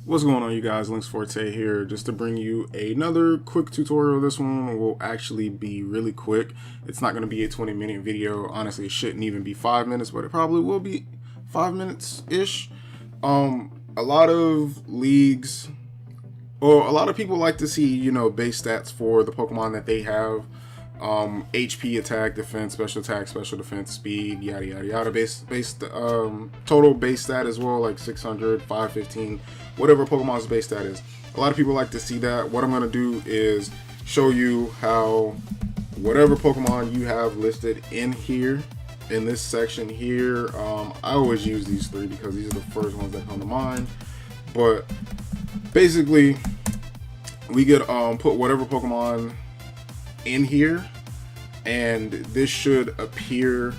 What's going on, you guys? Links Forte here, just to bring you another quick tutorial. This one will actually be really quick. It's not going to be a 20-minute video. Honestly, it shouldn't even be 5 minutes, but it probably will be 5 minutes ish. A lot of leagues, or a lot of people like to see, base stats for the Pokemon that they have. HP, attack, defense, special attack, special defense, speed, yada yada yada. Total base stat as well, like 600, 515, whatever Pokemon's base stat is. A lot of people like to see that. What I'm gonna do is show you how whatever Pokemon you have listed in here, in this section here. I always use these three because these are the first ones that come to mind. But basically, we could put whatever Pokemon in here, and this should appear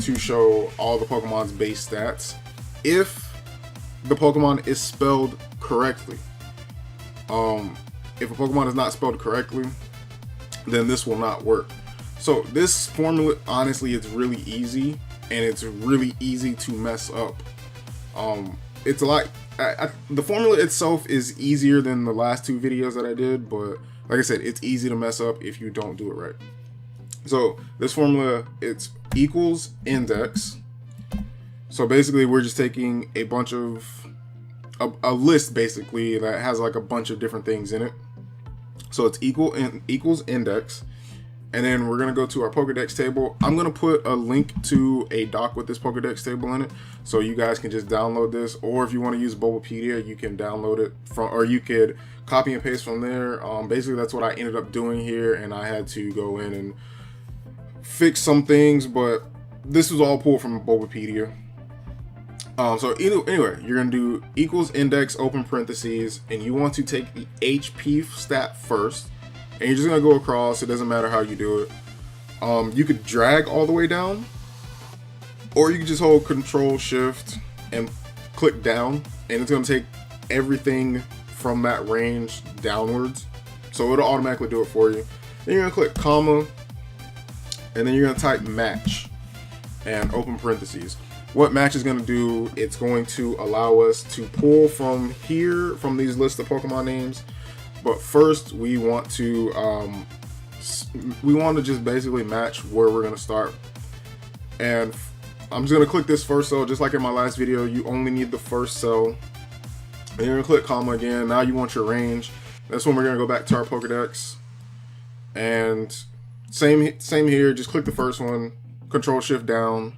to show all the Pokemon's base stats if the Pokemon is spelled correctly. If a Pokemon is not spelled correctly, then this will not work. So this formula, honestly, it's really easy, and it's really easy to mess up. It's a lot. The formula itself is easier than the last two videos that I did, but like I said, it's easy to mess up if you don't do it right. So this formula, it's equals index. So basically, we're just taking a bunch of a list basically that has like a bunch of different things in it. So it's equals index, and then we're gonna go to our Pokedex table. I'm gonna put a link to a doc with this Pokedex table in it, so you guys can just download this. Or if you want to use Bulbapedia, you can download it from, or you could copy and paste from there. Basically, that's what I ended up doing here, and I had to go in and fix some things, but this was all pulled from Bulbapedia. So anyway, you're gonna do equals index open parentheses, and you want to take the HP stat first, and you're just gonna go across. It doesn't matter how you do it. You could drag all the way down, or you can just hold Control Shift and click down, and it's gonna take everything from that range downwards. So it'll automatically do it for you. Then you're gonna click comma, and then you're gonna type match and open parentheses. What match is going to do, it's going to allow us to pull from here, from these lists of Pokemon names. But first, we want to just basically match where we're going to start. And I'm just going to click this first cell, just like in my last video. You only need the first cell. And you're going to click comma again. Now you want your range. That's when we're going to go back to our Pokedex. And same here. Just click the first one. Control Shift down.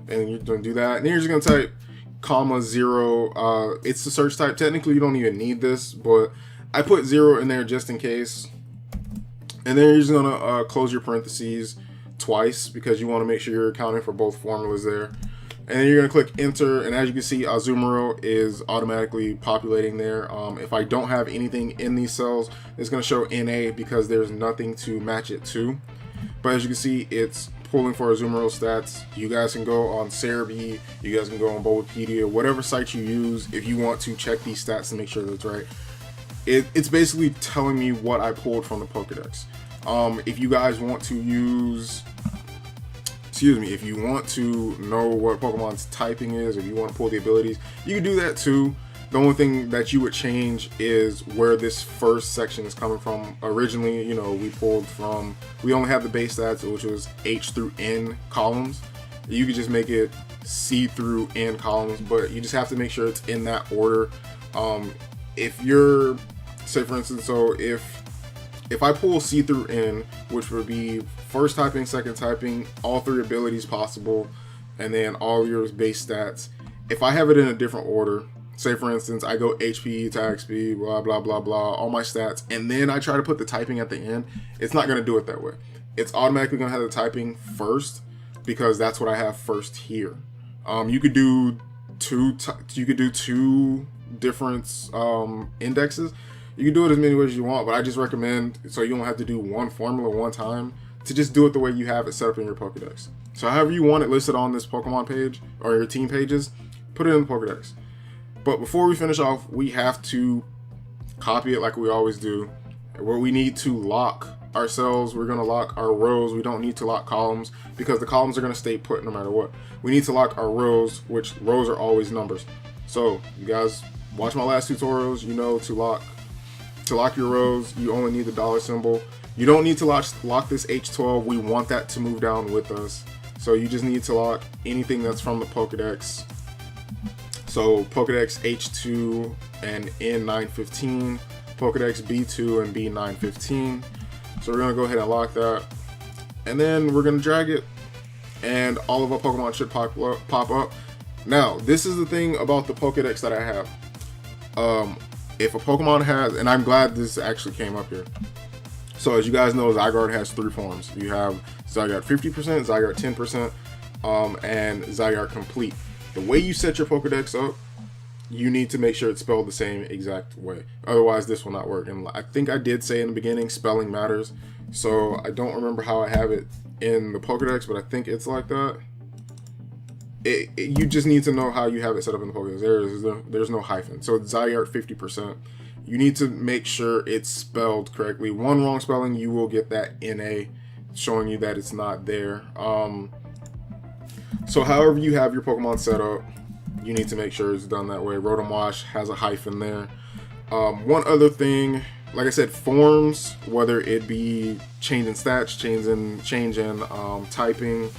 And you're going to do that. And then you're just going to type comma 0. It's the search type. Technically, you don't even need this, but I put 0 in there just in case. And then you're just going to close your parentheses twice because you want to make sure you're accounting for both formulas there. And then you're going to click enter. And as you can see, Azumarill is automatically populating there. If I don't have anything in these cells, it's going to show NA because there's nothing to match it to. But as you can see, it's pulling for Azumarill stats. You guys can go on Cerebi, you guys can go on Bulbapedia, whatever site you use if you want to check these stats to make sure that's right. It's basically telling me what I pulled from the Pokedex. If you guys want to use, if you want to know what Pokemon's typing is, if you want to pull the abilities, you can do that too. The only thing that you would change is where this first section is coming from. Originally, we only have the base stats, which was H through N columns. You could just make it C through N columns, but you just have to make sure it's in that order. If you're, say for instance, so if I pull C through N, which would be first typing, second typing, all three abilities possible, and then all your base stats, if I have it in a different order, say for instance, I go HP, attack, speed, blah, blah, blah, blah, all my stats, and then I try to put the typing at the end, it's not going to do it that way. It's automatically going to have the typing first because that's what I have first here. You could do two different indexes. You can do it as many ways as you want, but I just recommend, so you don't have to do one formula one time, to just do it the way you have it set up in your Pokedex. So however you want it listed on this Pokemon page or your team pages, put it in the Pokedex. But before we finish off, we have to copy it like we always do. Where we need to lock ourselves, we're going to lock our rows. We don't need to lock columns because the columns are going to stay put no matter what. We need to lock our rows, which rows are always numbers. So you guys watch my last tutorials, you know, to lock your rows, you only need the dollar symbol. You don't need to lock this H12. We want that to move down with us. So you just need to lock anything that's from the pokedex. So pokedex H2 and N915, pokedex B2 and B915. So we're gonna go ahead and lock that, and then we're gonna drag it, and all of our Pokemon should pop up. Now, this is the thing about the pokedex that I have. If a Pokemon has, and I'm glad this actually came up here. So as you guys know, Zygarde has 3 forms. You have Zygarde 50%, Zygarde 10%, and Zygarde Complete. The way you set your Pokedex up, you need to make sure it's spelled the same exact way. Otherwise, this will not work. And I think I did say in the beginning, spelling matters. So I don't remember how I have it in the Pokedex, but I think it's like that. You just need to know how you have it set up in the Pokedex. There's no hyphen. So Zygarde 50%. You need to make sure it's spelled correctly. One wrong spelling, you will get that NA showing you that it's not there. So however you have your Pokemon set up, you need to make sure it's done that way. Rotom Wash has a hyphen there. One other thing, like I said, forms, whether it be change in stats, change in typing.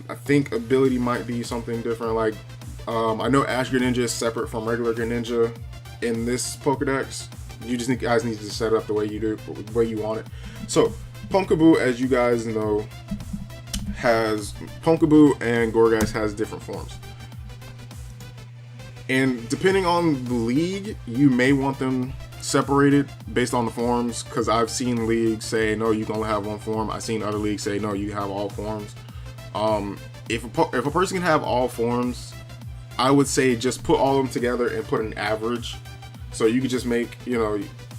I think ability might be something different. Like I know Ash Greninja is separate from regular Greninja in this Pokedex. You just guys need to set it up the way you do, the way you want it. So Pumpkaboo, as you guys know, has Pumpkaboo and Gourgeist has different forms. And depending on the league, you may want them separated based on the forms, because I've seen leagues say, no, you can only have one form. I've seen other leagues say, no, you have all forms. If a person can have all forms, I would say just put all of them together and put an average. So you could just make, you know,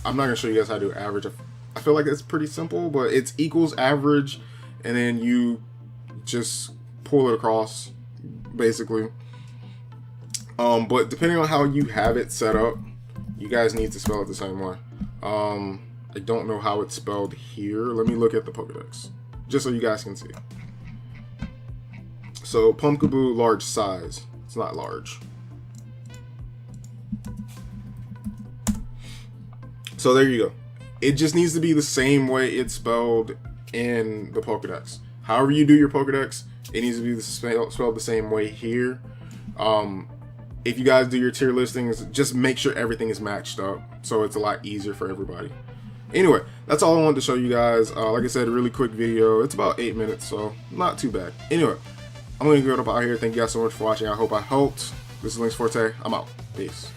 I'm not going to show you guys how to do average. I feel like it's pretty simple, but it's equals average, and then you just pull it across, basically. But depending on how you have it set up, you guys need to spell it the same way. I don't know how it's spelled here. Let me look at the Pokedex, just so you guys can see. So Pumpkaboo, large size. It's not large. So there you go. It just needs to be the same way it's spelled in the Pokedex. However you do your Pokedex, it needs to be spelled the same way here. If you guys do your tier listings, just make sure everything is matched up, so it's a lot easier for everybody. Anyway, that's all I wanted to show you guys. Like I said, a really quick video. It's about 8 minutes, so not too bad. Anyway, I'm going to get up out here. Thank you guys so much for watching. I hope I helped. This is Link's Forte. I'm out. Peace.